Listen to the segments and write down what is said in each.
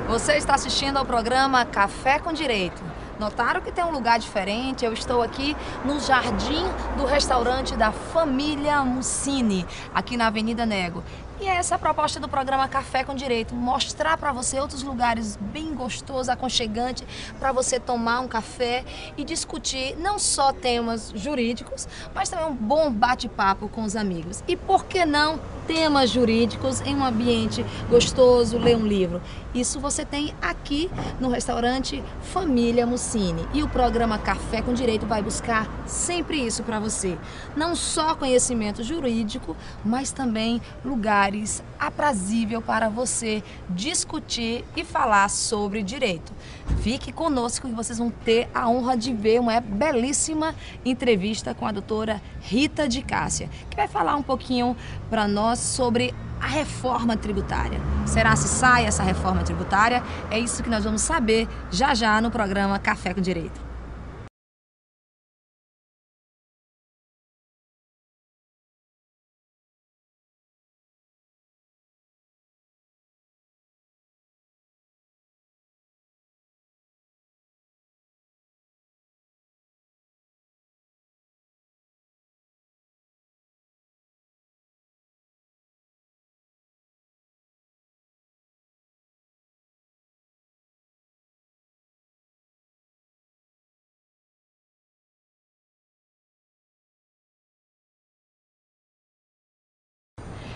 Você está assistindo ao programa Café com Direito. Notaram que tem um lugar diferente? Eu estou aqui no jardim do restaurante da família Mussini, aqui na Avenida Nego. E essa é a proposta do programa Café com Direito, mostrar para você outros lugares bem gostosos, aconchegantes, para você tomar um café e discutir não só temas jurídicos, mas também um bom bate-papo com os amigos. E por que não temas jurídicos em um ambiente gostoso, ler um livro? Isso você tem aqui no restaurante Família Mussini. E o programa Café com Direito vai buscar sempre isso para você. Não só conhecimento jurídico, mas também lugares aprazível para você discutir e falar sobre direito. Fique conosco e vocês vão ter a honra de ver uma belíssima entrevista com a doutora Rita de Cássia, que vai falar um pouquinho para nós sobre a reforma tributária. Será se sai essa reforma tributária? É isso que nós vamos saber já já no programa Café com Direito.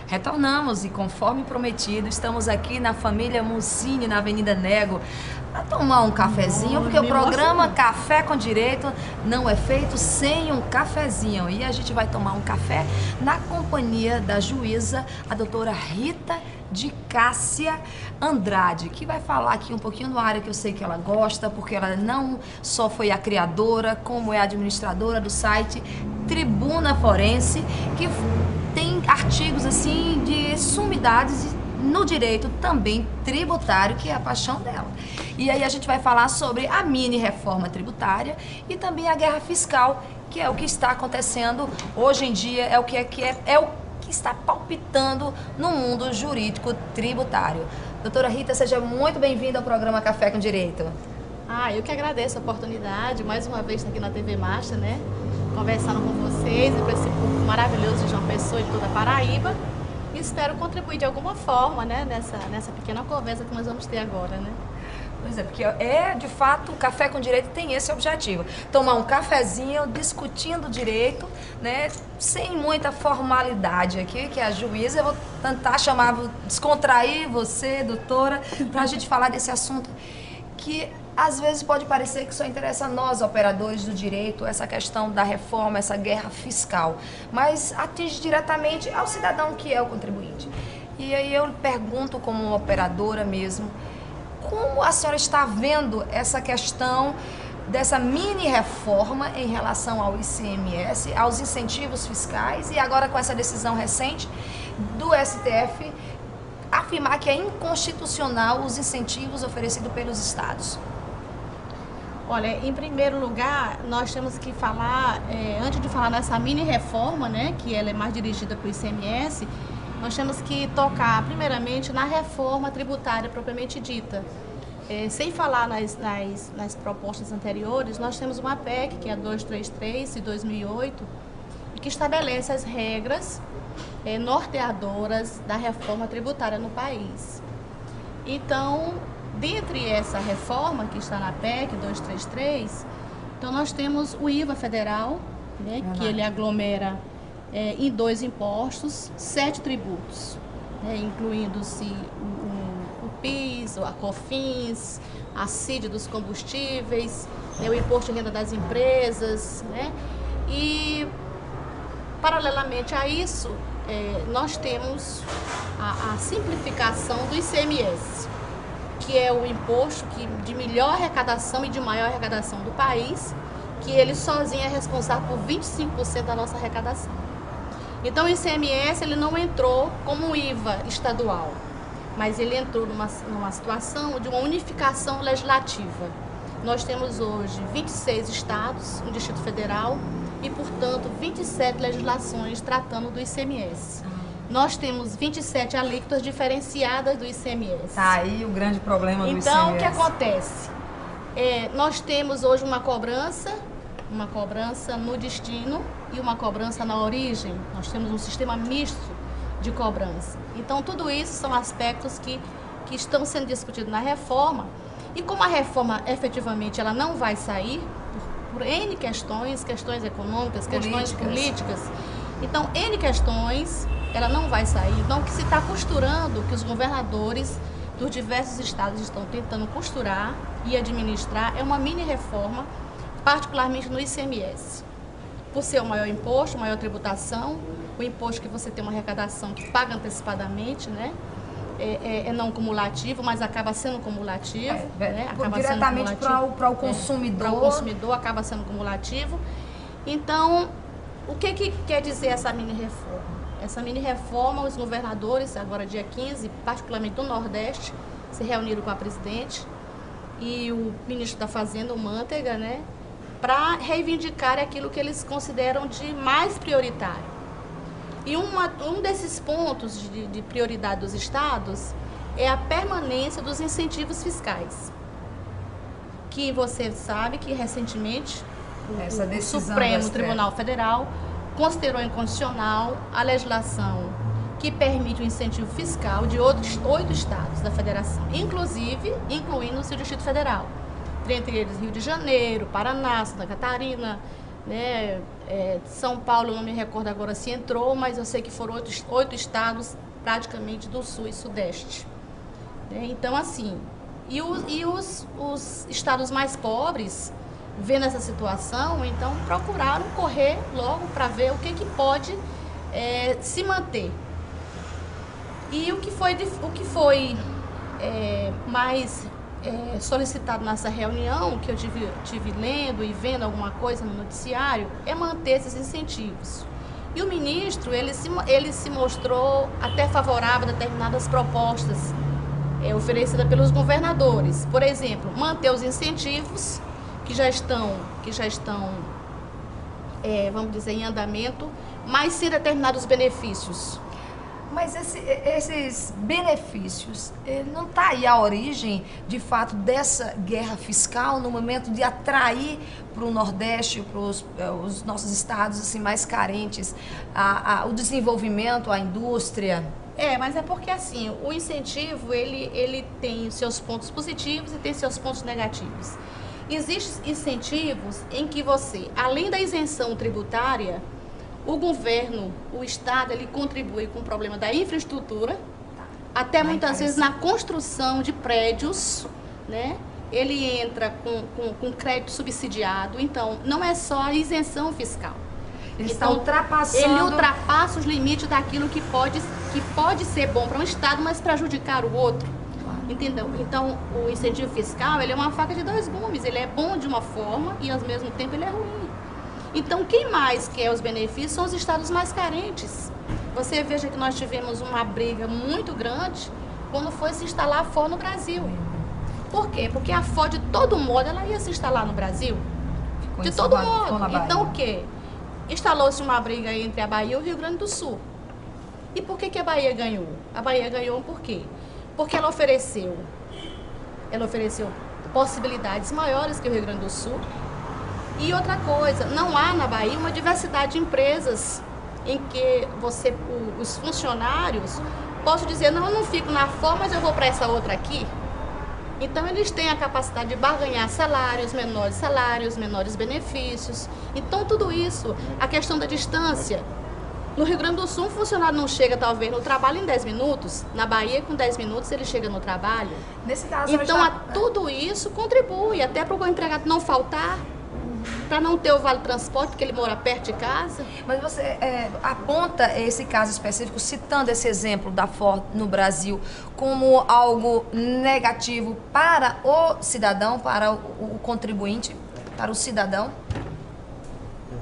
Retornamos e, conforme prometido, estamos aqui na família Mussini, na Avenida Nego, para tomar um cafezinho, porque o programa Café com Direito não é feito sem um cafezinho. E a gente vai tomar um café na companhia da juíza, a doutora Rita de Cássia Andrade, que vai falar aqui um pouquinho de uma área que eu sei que ela gosta, porque ela não só foi a criadora, como é a administradora do site Tribuna Forense, que tem artigos assim de sumidades no direito também tributário, que é a paixão dela. E aí a gente vai falar sobre a mini reforma tributária e também a guerra fiscal, que é o que está acontecendo hoje em dia, é o que está palpitando no mundo jurídico tributário. Doutora Rita, seja muito bem-vinda ao programa Café com Direito. Eu que agradeço a oportunidade, mais uma vez aqui na TV Master, né? Conversando com vocês e com esse público maravilhoso de João Pessoa e de toda a Paraíba. E espero contribuir de alguma forma, né, nessa pequena conversa que nós vamos ter agora, né? Pois é, porque de fato, o Café com Direito tem esse objetivo. Tomar um cafezinho, discutindo direito, né, sem muita formalidade aqui, que é a juíza. Eu vou tentar descontrair você, doutora, para a gente falar desse assunto que às vezes pode parecer que só interessa a nós, operadores do direito, essa questão da reforma, essa guerra fiscal, mas atinge diretamente ao cidadão que é o contribuinte. E aí eu pergunto, como uma operadora mesmo, como a senhora está vendo essa questão dessa mini reforma em relação ao ICMS, aos incentivos fiscais, e agora com essa decisão recente do STF afirmar que é inconstitucional os incentivos oferecidos pelos estados? Olha, em primeiro lugar, nós temos que falar, antes de falar nessa mini reforma, né, que ela é mais dirigida para o ICMS, nós temos que tocar primeiramente na reforma tributária propriamente dita. Sem falar nas propostas anteriores, nós temos uma PEC, que é a 233 de 2008, que estabelece as regras norteadoras da reforma tributária no país. Então, dentre essa reforma que está na PEC 233, então nós temos o IVA federal, né, que ele aglomera em 2 impostos, 7 tributos, né, incluindo-se o PIS, a COFINS, a CID dos combustíveis, né, o imposto de renda das empresas, né, e paralelamente a isso, nós temos a simplificação do ICMS, que é o imposto de melhor arrecadação e de maior arrecadação do país, que ele sozinho é responsável por 25% da nossa arrecadação. Então o ICMS ele não entrou como IVA estadual, mas ele entrou numa situação de uma unificação legislativa. Nós temos hoje 26 estados no Distrito Federal e, portanto, 27 legislações tratando do ICMS. nós temos 27 alíquotas diferenciadas do ICMS. Tá aí o grande problema do ICMS. Então, o que acontece? Nós temos hoje uma cobrança no destino e uma cobrança na origem. Nós temos um sistema misto de cobrança. Então, tudo isso são aspectos que estão sendo discutidos na reforma. E como a reforma, efetivamente, ela não vai sair por N questões econômicas, questões políticas. Então, N questões, ela não vai sair. Então, o que se está costurando, que os governadores dos diversos estados estão tentando costurar e administrar, é uma mini-reforma, particularmente no ICMS. Por ser o maior imposto, maior tributação, o imposto que você tem uma arrecadação que paga antecipadamente, né? É não cumulativo, mas acaba sendo cumulativo. Né? Acaba diretamente para o consumidor. Para o consumidor acaba sendo cumulativo. Então, o que quer dizer essa mini-reforma? Essa mini-reforma, os governadores, agora dia 15, particularmente do Nordeste, se reuniram com a presidente e o ministro da Fazenda, o Manteiga, né? Para reivindicar aquilo que eles consideram de mais prioritário. E um desses pontos de prioridade dos estados é a permanência dos incentivos fiscais. Que você sabe que recentemente o Supremo Tribunal Federal considerou inconstitucional a legislação que permite o incentivo fiscal de outros 8 estados da federação, incluindo o seu Distrito Federal. Entre eles Rio de Janeiro, Paraná, Santa Catarina, né? São Paulo, não me recordo agora se entrou, mas eu sei que foram 8 estados praticamente do Sul e Sudeste. Então, assim, e os estados mais pobres, vendo essa situação, então procuraram correr logo para ver o que pode se manter. E o que foi mais solicitado nessa reunião, que eu tive lendo e vendo alguma coisa no noticiário, é manter esses incentivos. E o ministro, ele se mostrou até favorável a determinadas propostas oferecidas pelos governadores. Por exemplo, manter os incentivos que já estão vamos dizer, em andamento, mas sem determinados benefícios. Mas esses benefícios, não está aí a origem, de fato, dessa guerra fiscal no momento de atrair para o Nordeste, para os nossos estados assim, mais carentes, o desenvolvimento, a indústria? Mas é porque assim, o incentivo, ele tem seus pontos positivos e tem seus pontos negativos. Existem incentivos em que você, além da isenção tributária, o governo, o Estado, ele contribui com o problema da infraestrutura, até muitas vezes na construção de prédios, né? Ele entra com crédito subsidiado, então não é só a isenção fiscal. Ele está ultrapassando... Ele ultrapassa os limites daquilo que pode ser bom para um Estado, mas prejudicar o outro. Entendeu? Então, o incentivo fiscal, ele é uma faca de 2 gumes, ele é bom de uma forma e ao mesmo tempo ele é ruim. Então, quem mais quer os benefícios são os estados mais carentes. Você veja que nós tivemos uma briga muito grande quando foi se instalar a Ford no Brasil. Por quê? Porque a Ford, de todo modo, ela ia se instalar no Brasil. De todo modo. Então, o quê? Instalou-se uma briga entre a Bahia e o Rio Grande do Sul. E por que a Bahia ganhou? A Bahia ganhou por quê? Porque ela ofereceu possibilidades maiores que o Rio Grande do Sul. E outra coisa, não há na Bahia uma diversidade de empresas em que os funcionários possam dizer, não, eu não fico na Ford, mas eu vou para essa outra aqui. Então, eles têm a capacidade de barganhar salários, menores benefícios. Então, tudo isso, a questão da distância. No Rio Grande do Sul, um funcionário não chega, talvez, no trabalho em 10 minutos. Na Bahia, com 10 minutos, ele chega no trabalho. Nesse caso, então, tudo isso contribui, até para o empregado não faltar, para não ter o vale-transporte, porque ele mora perto de casa. Mas você aponta esse caso específico, citando esse exemplo da Ford no Brasil, como algo negativo para o cidadão, para o contribuinte, para o cidadão?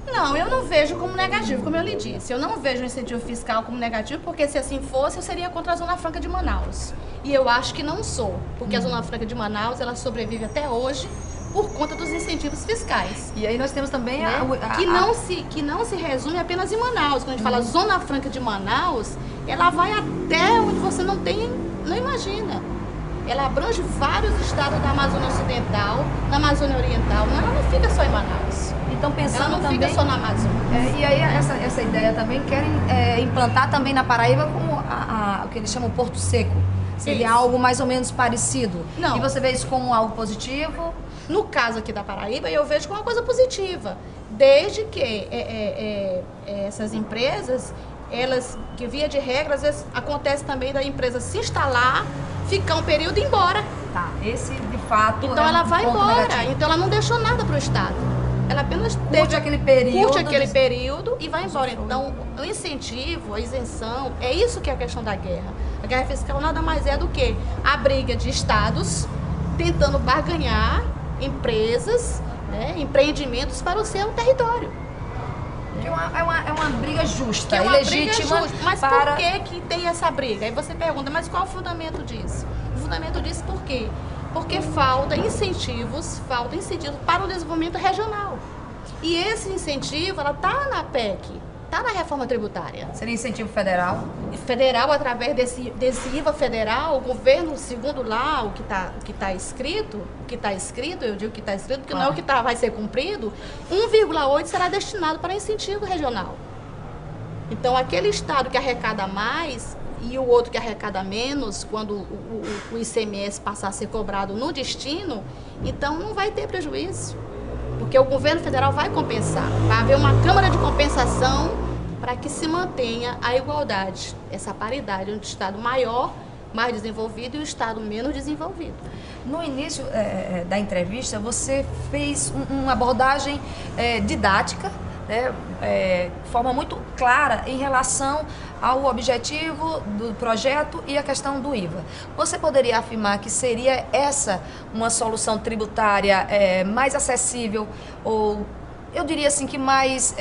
Não, eu não vejo como negativo, como eu lhe disse. Eu não vejo o incentivo fiscal como negativo, porque se assim fosse, eu seria contra a Zona Franca de Manaus. E eu acho que não sou, porque a Zona Franca de Manaus, ela sobrevive até hoje por conta dos incentivos fiscais. E aí nós temos também Né? Que não se resume apenas em Manaus. Quando a gente fala Zona Franca de Manaus, ela vai até onde você não imagina. Ela abrange vários estados da Amazônia Ocidental, da Amazônia Oriental. Ela não fica só em Manaus. Então, pensando ela não também, fica só na Amazônia. E aí essa ideia também querem implantar também na Paraíba como o que eles chamam Porto Seco. Seria Isso. algo mais ou menos parecido. Não. E você vê isso como algo positivo? No caso aqui da Paraíba, eu vejo como uma coisa positiva. Desde que essas empresas, elas, que via de regra, às vezes acontece também da empresa se instalar, ficar um período e ir embora. Tá, esse de fato Então é ela um vai ponto embora. negativo. Então ela não deixou nada para o Estado. Ela apenas Curte aquele período. curte aquele período e vai embora. Então, o incentivo, a isenção, é isso que é a questão da guerra. A guerra fiscal nada mais é do que a briga de estados tentando barganhar empresas, né, empreendimentos para o seu território. Que é uma briga justa, Que é uma legítima. briga justa. Mas para... por que tem essa briga? Aí você pergunta, mas qual é o fundamento disso? O fundamento disso por quê? Porque falta incentivos para o desenvolvimento regional. E esse incentivo, ela está na PEC, está na reforma tributária. Seria incentivo federal? Federal, através desse IVA federal, o governo, segundo lá o que está escrito, eu digo que está escrito, porque não é o que vai ser cumprido, 1,8 será destinado para incentivo regional. Então, aquele estado que arrecada mais e o outro que arrecada menos, quando o ICMS passar a ser cobrado no destino, então não vai ter prejuízo. Porque o governo federal vai compensar. Vai haver uma câmara de compensação para que se mantenha a igualdade, essa paridade entre o estado maior, mais desenvolvido, e o estado menos desenvolvido. No início da entrevista, você fez uma abordagem didática, né, de forma muito clara em relação ao objetivo do projeto e a questão do IVA. Você poderia afirmar que seria essa uma solução tributária mais acessível, ou eu diria assim que mais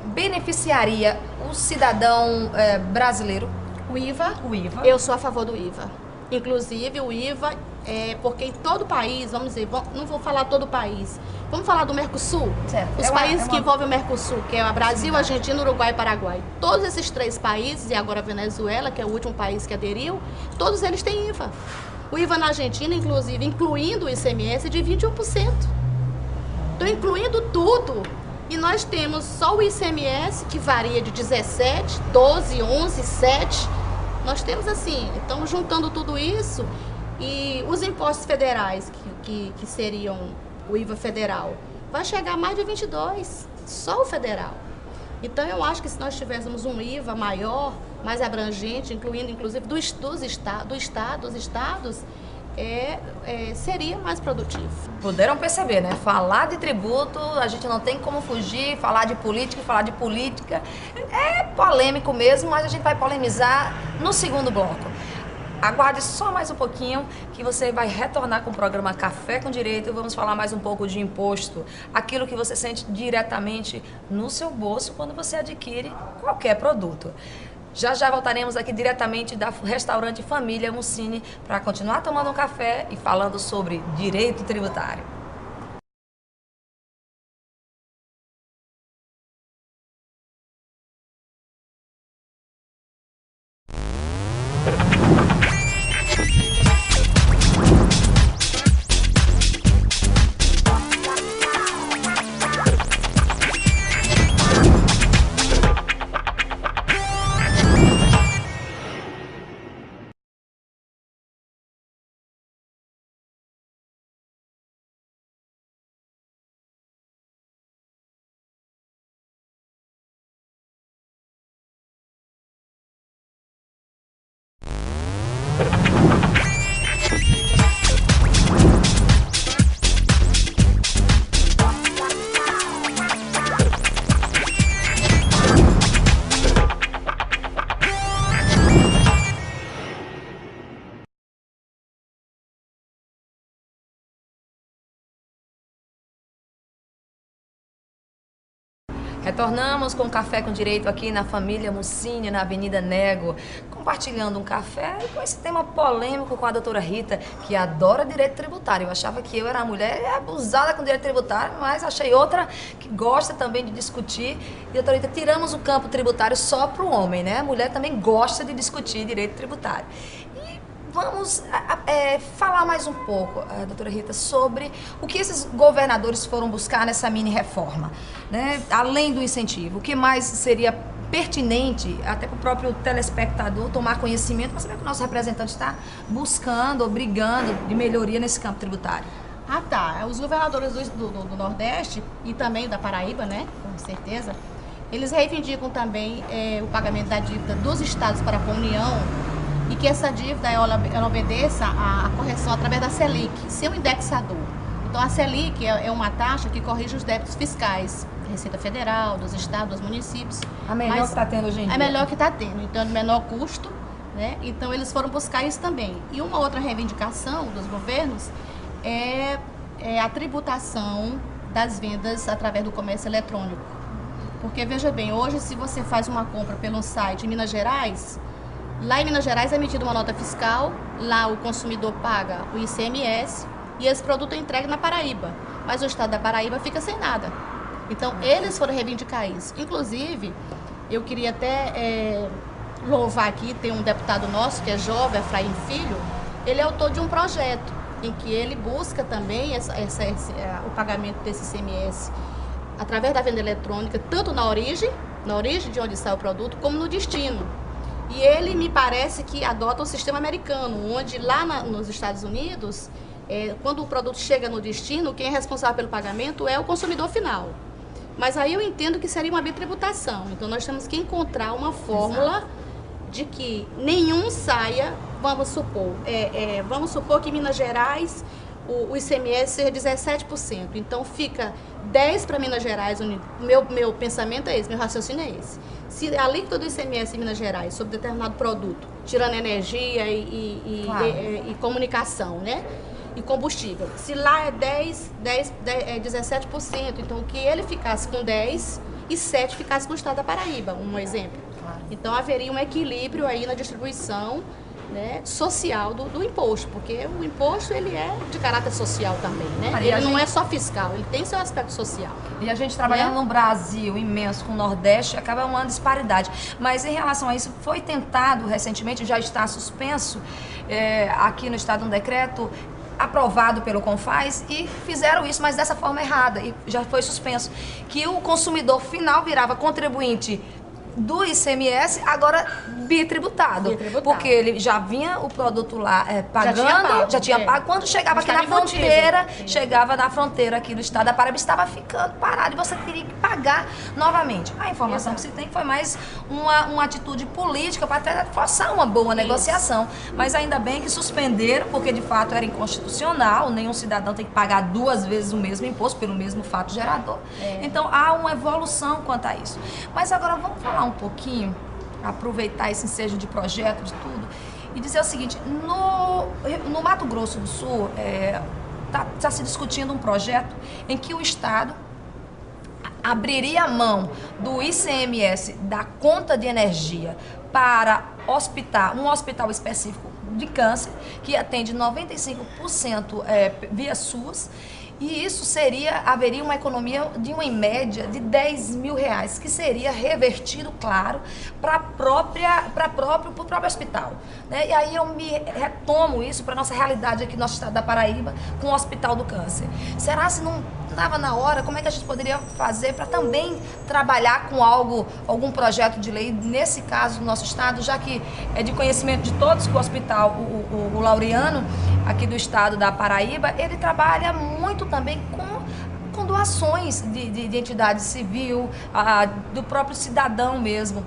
beneficiaria o cidadão brasileiro? O IVA? O IVA. Eu sou a favor do IVA. Inclusive, o IVA porque em todo o país, vamos dizer, não vou falar todo o país, vamos falar do Mercosul, certo. Os países que envolvem o Mercosul, que é o Brasil, Argentina, Uruguai e Paraguai. Todos esses 3 países, e agora a Venezuela, que é o último país que aderiu, todos eles têm IVA. O IVA na Argentina, inclusive, incluindo o ICMS, é de 21%. Então, incluindo tudo, e nós temos só o ICMS, que varia de 17, 12, 11, 7. Nós temos assim, então, juntando tudo isso, e os impostos federais, que seriam o IVA federal, vai chegar a mais de 22, só o federal. Então, eu acho que se nós tivéssemos um IVA maior, mais abrangente, incluindo inclusive dos estados, seria mais produtivo. Puderam perceber, né? Falar de tributo, a gente não tem como fugir, falar de política é polêmico mesmo, mas a gente vai polemizar no segundo bloco. Aguarde só mais um pouquinho que você vai retornar com o programa Café com Direito. Vamos falar mais um pouco de imposto, aquilo que você sente diretamente no seu bolso quando você adquire qualquer produto. Já já voltaremos aqui diretamente da restaurante Família Mussini para continuar tomando um café e falando sobre direito tributário. Retornamos com Café com Direito aqui na Família Mussini, na Avenida Nego. compartilhando um café e com esse tema polêmico com a doutora Rita, que adora direito tributário. Eu achava que eu era a mulher abusada com direito tributário, mas achei outra que gosta também de discutir. E, doutora Rita, tiramos o campo tributário só para o homem, né? A mulher também gosta de discutir direito tributário. Vamos falar mais um pouco, doutora Rita, sobre o que esses governadores foram buscar nessa mini-reforma, né? Além do incentivo, o que mais seria pertinente, até para o próprio telespectador tomar conhecimento, para saber que o nosso representante está buscando ou brigando de melhoria nesse campo tributário? Ah, tá. Os governadores do Nordeste e também da Paraíba, né, com certeza, eles reivindicam também o pagamento da dívida dos estados para com a União, e que essa dívida ela obedeça à correção através da Selic, seu indexador. Então a Selic é uma taxa que corrige os débitos fiscais, da Receita Federal, dos estados, dos municípios. A melhor que está tendo hoje em dia. É melhor que está tendo, então é de menor custo, né? Então eles foram buscar isso também. E uma outra reivindicação dos governos é a tributação das vendas através do comércio eletrônico. Porque veja bem, hoje se você faz uma compra pelo site em Minas Gerais, lá em Minas Gerais é emitida uma nota fiscal, lá o consumidor paga o ICMS e esse produto é entregue na Paraíba, mas o estado da Paraíba fica sem nada. Então eles foram reivindicar isso. Inclusive, eu queria até louvar aqui, tem um deputado nosso que é jovem, Efraim Filho, ele é autor de um projeto em que ele busca também o pagamento desse ICMS através da venda eletrônica, tanto na origem de onde sai o produto, como no destino. E ele me parece que adota o sistema americano, onde lá nos Estados Unidos, quando o produto chega no destino, quem é responsável pelo pagamento é o consumidor final. Mas aí eu entendo que seria uma bitributação. Então nós temos que encontrar uma fórmula de que nenhum saia, vamos supor que em Minas Gerais o ICMS seja 17%. Então fica 10% para Minas Gerais. Meu pensamento é esse, meu raciocínio é esse. Se a alíquota do ICMS em Minas Gerais sobre determinado produto, tirando energia e comunicação, né? E combustível, se lá é 17%, então que ele ficasse com 10% e 7% ficasse com o estado da Paraíba, um exemplo. Claro. Então haveria um equilíbrio aí na distribuição, né, social do imposto, porque o imposto ele é de caráter social também, né? Ele não é só fiscal, ele tem seu aspecto social. E a gente trabalhando num Brasil imenso com o Nordeste, acaba uma disparidade. Mas em relação a isso, foi tentado recentemente, já está suspenso aqui no estado um decreto aprovado pelo CONFAZ e fizeram isso, mas dessa forma errada, e já foi suspenso, que o consumidor final virava contribuinte do ICMS, agora bitributado. Porque ele já vinha o produto lá pagando, já tinha pago. Quando chegava aqui na fronteira, chegava na fronteira aqui do estado da Paraíba, estava ficando parado e você teria que pagar novamente. A informação que se tem foi mais uma atitude política para até forçar uma boa negociação. Mas ainda bem que suspenderam, porque de fato era inconstitucional, nenhum cidadão tem que pagar 2 vezes o mesmo imposto pelo mesmo fato gerador. Então há uma evolução quanto a isso. Mas agora vamos falar um pouquinho, aproveitar esse ensejo de projeto, de tudo, e dizer o seguinte: no Mato Grosso do Sul tá se discutindo um projeto em que o Estado abriria a mão do ICMS da conta de energia para um hospital específico de câncer, que atende 95% via SUS. E isso haveria uma economia de uma média de R$10 mil, que seria revertido, claro, para o próprio hospital, né? E aí eu me retomo isso para a nossa realidade aqui no nosso estado da Paraíba, com o Hospital do Câncer. Será se não estava na hora? Como é que a gente poderia fazer para também trabalhar com algum projeto de lei, nesse caso, no nosso estado, já que é de conhecimento de todos que o hospital, o Laureano, aqui do estado da Paraíba, ele trabalha muito também com doações de entidade civil, do próprio cidadão mesmo.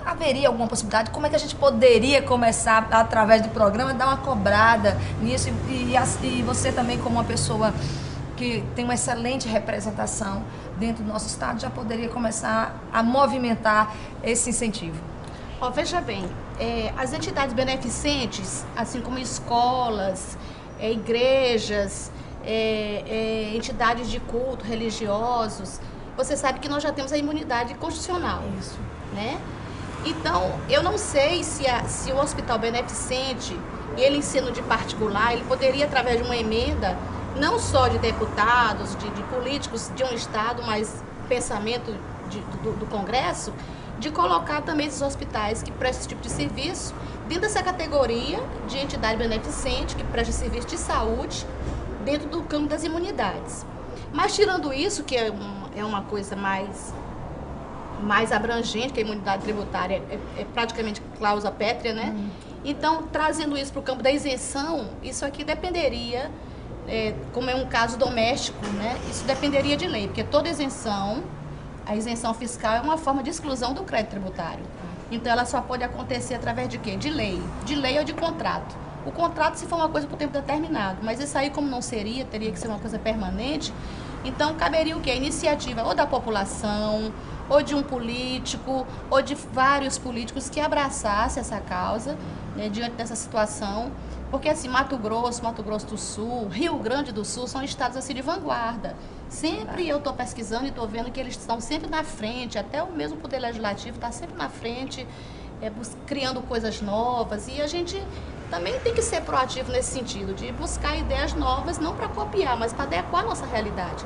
Haveria alguma possibilidade? Como é que a gente poderia começar, através do programa, dar uma cobrada nisso? E você também, como uma pessoa que tem uma excelente representação dentro do nosso estado, já poderia começar a movimentar esse incentivo? Veja bem, as entidades beneficentes, assim como escolas, igrejas, entidades de culto, religiosos, você sabe que nós já temos a imunidade constitucional. Isso. Né? Então, eu não sei se o Hospital Beneficente, ele ensino de particular, ele poderia, através de uma emenda, não só de deputados, de políticos de um estado, mas pensamento do Congresso, de colocar também esses hospitais que prestam esse tipo de serviço dentro dessa categoria de entidade beneficente, que presta serviço de saúde, dentro do campo das imunidades. Mas tirando isso, que é uma coisa mais abrangente, que a imunidade tributária é praticamente cláusula pétrea, né? Então, trazendo isso para o campo da isenção, isso aqui dependeria, como é um caso doméstico, né? Isso dependeria de lei, porque toda isenção, a isenção fiscal é uma forma de exclusão do crédito tributário. Então, ela só pode acontecer através de quê? De lei ou de contrato. O contrato, se for uma coisa por tempo determinado, mas isso aí, como não seria, teria que ser uma coisa permanente, então caberia o quê? A iniciativa ou da população, ou de um político, ou de vários políticos que abraçassem essa causa, né, diante dessa situação. Porque assim, Mato Grosso do Sul, Rio Grande do Sul são estados assim de vanguarda. Sempre eu estou pesquisando e estou vendo que eles estão sempre na frente, até o mesmo Poder Legislativo está sempre na frente, criando coisas novas, e a gente também tem que ser proativo nesse sentido, de buscar ideias novas, não para copiar, mas para adequar a nossa realidade.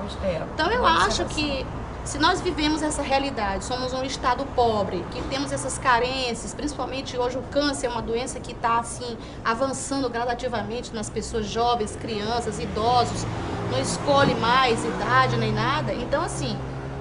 Então eu acho que se nós vivemos essa realidade, somos um estado pobre, que temos essas carências, principalmente hoje o câncer é uma doença que está assim, avançando gradativamente nas pessoas jovens, crianças, idosos, não escolhe mais idade nem nada. Então assim,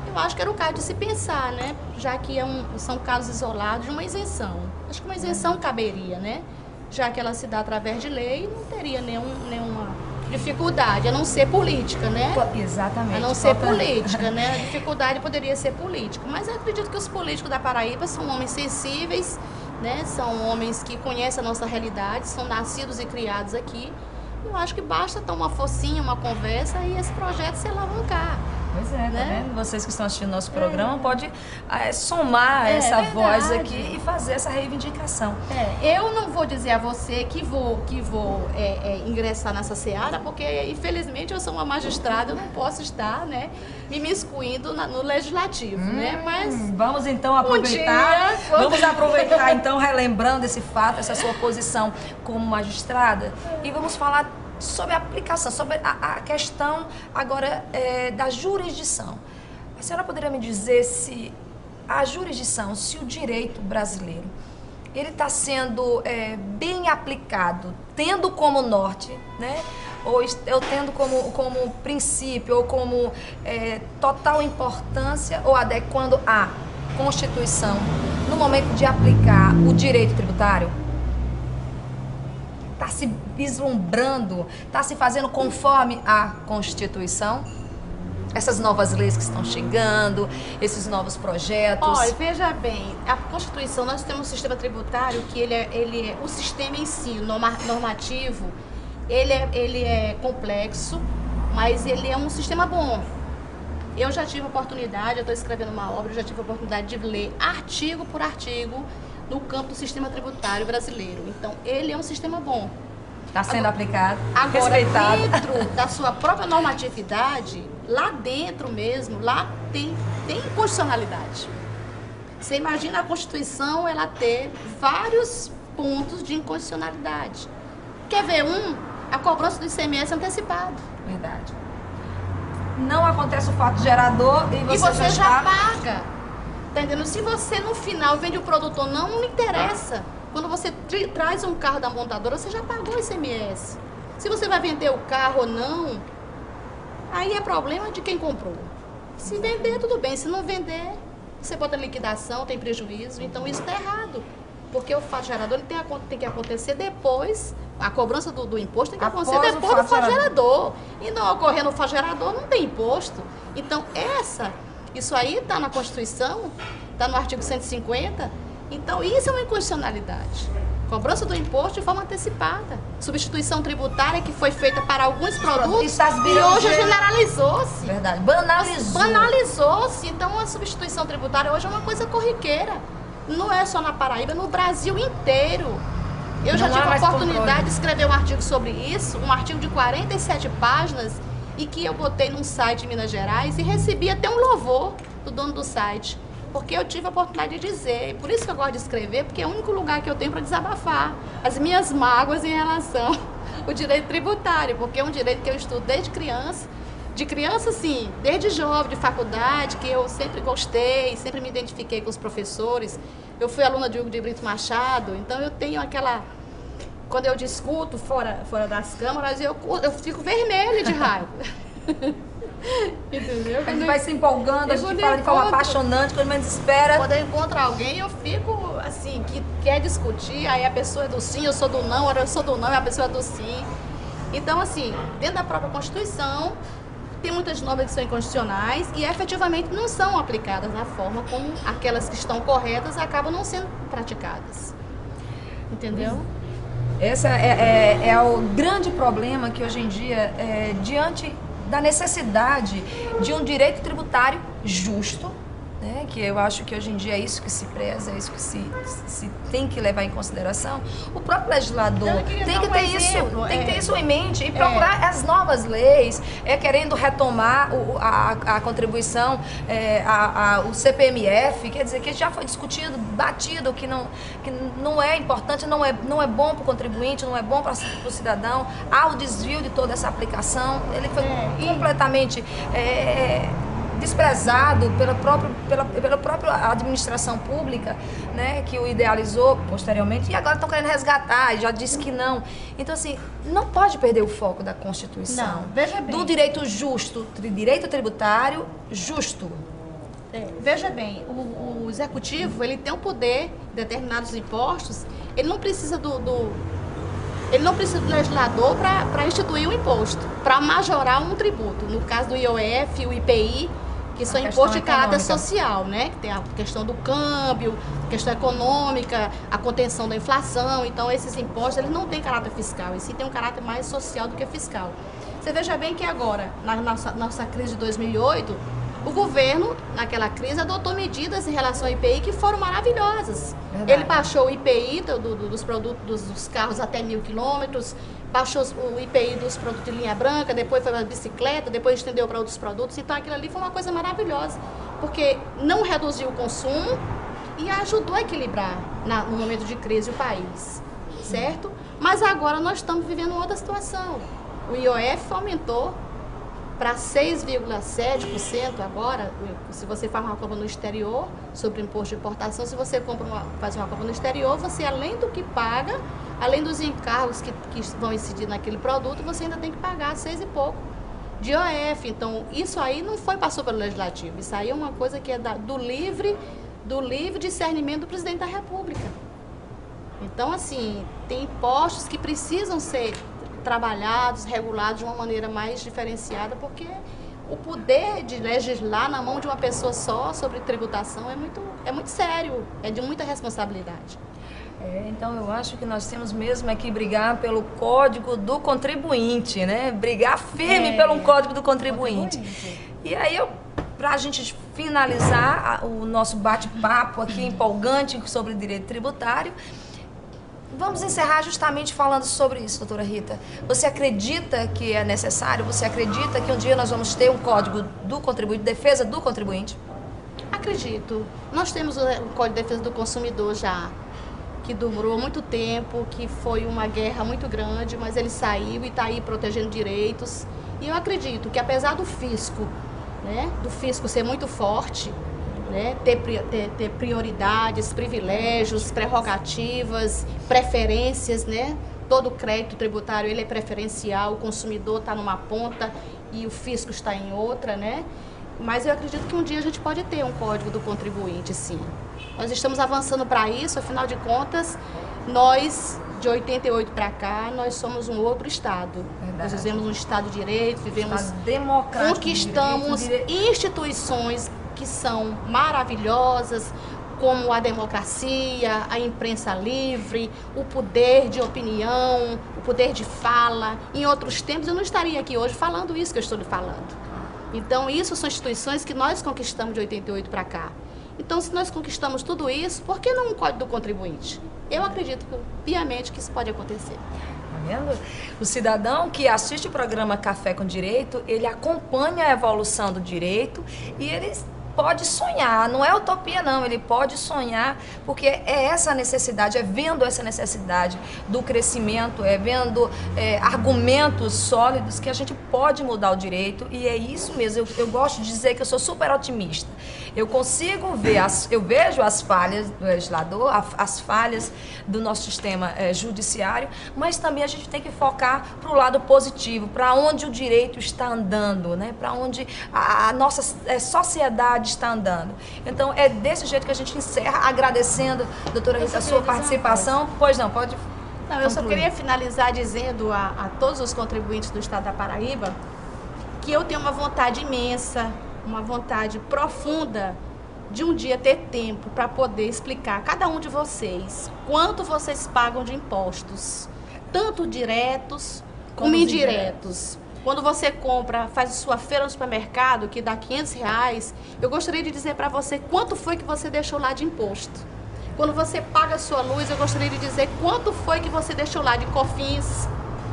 eu acho que era o caso de se pensar, né? Já que são casos isolados, de uma isenção. Acho que uma isenção caberia, né? Já que ela se dá através de lei, não teria nenhuma dificuldade, a não ser política, né? Exatamente. A não ser política, né? A dificuldade poderia ser política. Mas eu acredito que os políticos da Paraíba são homens sensíveis, né? São homens que conhecem a nossa realidade, são nascidos e criados aqui. Eu acho que basta dar uma focinha, uma conversa e esse projeto se alavancar. Pois é, né? Tá vendo? Vocês que estão assistindo nosso programa pode somar essa verdade. voz aqui e fazer essa reivindicação. Eu não vou dizer a você que vou ingressar nessa seara, porque infelizmente eu sou uma magistrada, eu não posso estar, né, me imiscuindo no legislativo, né? Mas vamos então aproveitar, vamos aproveitar então, relembrando esse fato, essa sua posição como magistrada, e vamos falar sobre a aplicação, sobre a questão agora da jurisdição. A senhora poderia me dizer se a jurisdição, se o direito brasileiro, ele está sendo bem aplicado, tendo como norte, né? Ou tendo como princípio, ou como total importância, ou adequando à Constituição no momento de aplicar o direito tributário? Está se vislumbrando, está se fazendo conforme a Constituição? Essas novas leis que estão chegando, esses novos projetos. Olha, veja bem, a Constituição, nós temos um sistema tributário que o sistema em si, normativo, ele é complexo, mas ele é um sistema bom. Eu já tive a oportunidade, eu estou escrevendo uma obra, eu já tive a oportunidade de ler artigo por artigo no campo do sistema tributário brasileiro. Então, ele é um sistema bom. Está sendo aplicado, agora, respeitado. dentro da sua própria normatividade, lá dentro mesmo, lá tem inconstitucionalidade. Você imagina a Constituição, ela ter vários pontos de inconstitucionalidade. Quer ver a cobrança do ICMS antecipado. Verdade. Não acontece o fato gerador e você já paga. Tá entendendo? Se você no final vende o produto ou não interessa. Quando você traz um carro da montadora, você já pagou o ICMS. Se você vai vender o carro ou não, aí é problema de quem comprou. Se vender, tudo bem. Se não vender, você bota liquidação, tem prejuízo. Então isso está errado. Porque o fato gerador tem que acontecer depois, a cobrança do imposto tem que acontecer depois do fato gerador. E não ocorrendo o fato gerador, não tem imposto. Então isso aí está na Constituição, está no artigo 150. Então isso é uma inconstitucionalidade. Cobrança do imposto de forma antecipada. Substituição tributária que foi feita para alguns produtos e hoje generalizou-se. Verdade, banalizou. Banalizou-se. Então a substituição tributária hoje é uma coisa corriqueira. Não é só na Paraíba, no Brasil inteiro. Eu já tive a oportunidade de escrever um artigo sobre isso, um artigo de 47 páginas, e que eu botei num site de Minas Gerais e recebi até um louvor do dono do site. porque eu tive a oportunidade de dizer. Por isso que eu gosto de escrever, porque é o único lugar que eu tenho para desabafar as minhas mágoas em relação ao direito tributário, porque é um direito que eu estudo desde criança. De criança, sim, desde jovem, de faculdade, que eu sempre gostei, sempre me identifiquei com os professores. Eu fui aluna de Hugo de Brito Machado, então eu tenho aquela... Quando eu discuto fora das câmaras, eu fico vermelha de raiva. Entendeu? A gente vai se empolgando, a gente fala de forma apaixonante, quando menos espera. Quando eu encontro alguém, eu fico assim, que quer discutir, aí a pessoa é do sim, eu sou do não, eu sou do não e a pessoa é do sim. Então, assim, dentro da própria Constituição, tem muitas normas que são inconstitucionais e efetivamente não são aplicadas da forma como aquelas que estão corretas acabam não sendo praticadas. Entendeu? Esse é o grande problema que hoje em dia, diante da necessidade de um direito tributário justo, né, que eu acho que hoje em dia é isso que se preza, é isso que se tem que levar em consideração. O próprio legislador tem que ter isso em mente e procurar as novas leis, querendo retomar a contribuição, o CPMF, quer dizer, que já foi discutido, batido, que não é importante, não é bom para o contribuinte, não é bom para o cidadão. Há o desvio de toda essa aplicação, ele foi completamente... desprezado pela própria administração pública, né, que o idealizou posteriormente, e agora estão querendo resgatar, e já disse que não. Então, assim, não pode perder o foco da Constituição. Não, veja bem. Do direito justo, direito tributário justo. Veja bem, o executivo, ele tem o poder de determinados impostos, ele não precisa ele não precisa do legislador para instituir um imposto, para majorar um tributo. No caso do IOF, o IPI, que são impostos de caráter social, né? Que tem a questão do câmbio, a questão econômica, a contenção da inflação. Então, esses impostos, eles não têm caráter fiscal, e sim tem um caráter mais social do que fiscal. Você veja bem que agora, na nossa crise de 2008, o governo, naquela crise, adotou medidas em relação ao IPI que foram maravilhosas. Verdade. Ele baixou o IPI dos produtos dos carros até 1.000 quilômetros, baixou o IPI dos produtos de linha branca, depois foi para a bicicleta, depois estendeu para outros produtos. Então aquilo ali foi uma coisa maravilhosa, porque não reduziu o consumo e ajudou a equilibrar no momento de crise o país, certo? Mas agora nós estamos vivendo outra situação. O IOF aumentou para 6,7% agora, se você faz uma compra no exterior, sobre imposto de importação, se você faz uma compra no exterior, você, além do que paga, além dos encargos que vão incidir naquele produto, você ainda tem que pagar 6 e pouco de IOF. Então, isso aí não passou pelo Legislativo, isso aí é uma coisa que é do livre discernimento do Presidente da República. Então, assim, tem impostos que precisam ser trabalhados, regulados de uma maneira mais diferenciada, porque o poder de legislar na mão de uma pessoa só sobre tributação é muito sério, é de muita responsabilidade. Então eu acho que nós temos mesmo que brigar pelo Código do Contribuinte, né? Brigar firme pelo Código do Contribuinte. E aí, para a gente finalizar o nosso bate-papo aqui empolgante sobre direito tributário, vamos encerrar justamente falando sobre isso, doutora Rita. Você acredita que é necessário? Você acredita que um dia nós vamos ter um Código do Contribuinte, defesa do contribuinte? Acredito. Nós temos o Código de Defesa do Consumidor já, que durou muito tempo, que foi uma guerra muito grande, mas ele saiu e está aí protegendo direitos. E eu acredito que apesar do fisco, né, do fisco ser muito forte, né, ter prioridades, privilégios, prerrogativas, preferências, né? Todo crédito tributário ele é preferencial, o consumidor está numa ponta e o fisco está em outra, né? Mas eu acredito que um dia a gente pode ter um Código do Contribuinte, sim. Nós estamos avançando para isso, afinal de contas, nós, de 88 para cá, nós somos um outro Estado. Verdade. Nós vivemos um Estado de Direito, conquistamos instituições que são maravilhosas, como a democracia, a imprensa livre, o poder de opinião, o poder de fala. Em outros tempos eu não estaria aqui hoje falando isso que eu estou lhe falando. Então isso são instituições que nós conquistamos de 88 para cá. Então se nós conquistamos tudo isso, por que não um Código do Contribuinte? Eu acredito piamente que isso pode acontecer. Tá vendo? O cidadão que assiste o programa Café com Direito, ele acompanha a evolução do direito e ele pode sonhar, não é utopia não, ele pode sonhar, porque é essa necessidade, é vendo essa necessidade do crescimento, é vendo argumentos sólidos que a gente pode mudar o direito, e é isso mesmo, eu gosto de dizer que eu sou super otimista. Eu consigo ver, eu vejo as falhas do legislador, as falhas do nosso sistema judiciário, mas também a gente tem que focar para o lado positivo, para onde o direito está andando, né? Para onde a nossa sociedade está andando. Então é desse jeito que a gente encerra, agradecendo, doutora Rita, a sua participação. Pois não, pode Não, eu só queria finalizar dizendo a todos os contribuintes do Estado da Paraíba que eu tenho uma vontade imensa, uma vontade profunda de um dia ter tempo para poder explicar a cada um de vocês quanto vocês pagam de impostos, tanto diretos como indiretos. Quando você compra, faz a sua feira no supermercado, que dá R$500, eu gostaria de dizer para você quanto foi que você deixou lá de imposto. Quando você paga a sua luz, eu gostaria de dizer quanto foi que você deixou lá de COFINS,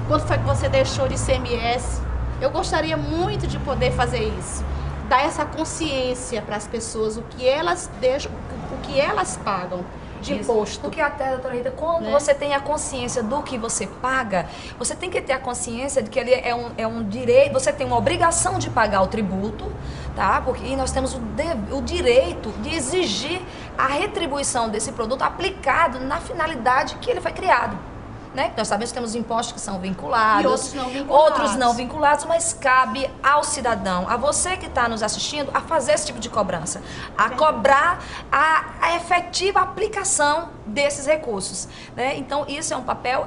quanto foi que você deixou de ICMS. Eu gostaria muito de poder fazer isso, dar essa consciência para as pessoas, o que elas deixam, o que elas pagam de imposto. Porque até, doutora Rita, quando você tem a consciência do que você paga, você tem que ter a consciência de que ele é um direito, você tem uma obrigação de pagar o tributo, tá? Porque nós temos o direito de exigir a retribuição desse produto aplicado na finalidade que ele foi criado. Né? Nós sabemos que temos impostos que são vinculados, e outros não vinculados, mas cabe ao cidadão, a você que está nos assistindo, a fazer esse tipo de cobrança, a cobrar a efetiva aplicação desses recursos, né? Então esse é um papel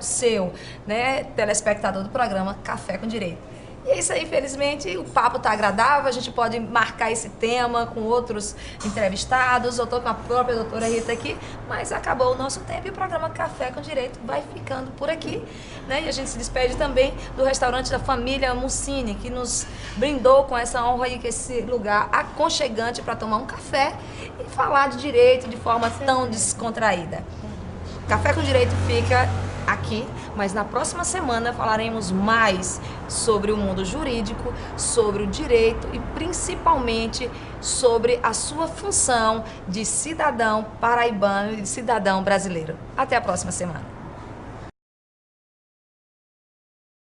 seu, né, telespectador do programa Café com Direito. E é isso aí, felizmente o papo tá agradável, a gente pode marcar esse tema com outros entrevistados, eu tô com a própria doutora Rita aqui, mas acabou o nosso tempo e o programa Café com Direito vai ficando por aqui, né? E a gente se despede também do restaurante da família Mussini, que nos brindou com essa honra e com esse lugar aconchegante para tomar um café e falar de direito de forma tão descontraída. Café com Direito fica aqui, mas na próxima semana falaremos mais sobre o mundo jurídico, sobre o direito e principalmente sobre a sua função de cidadão paraibano e de cidadão brasileiro. Até a próxima semana.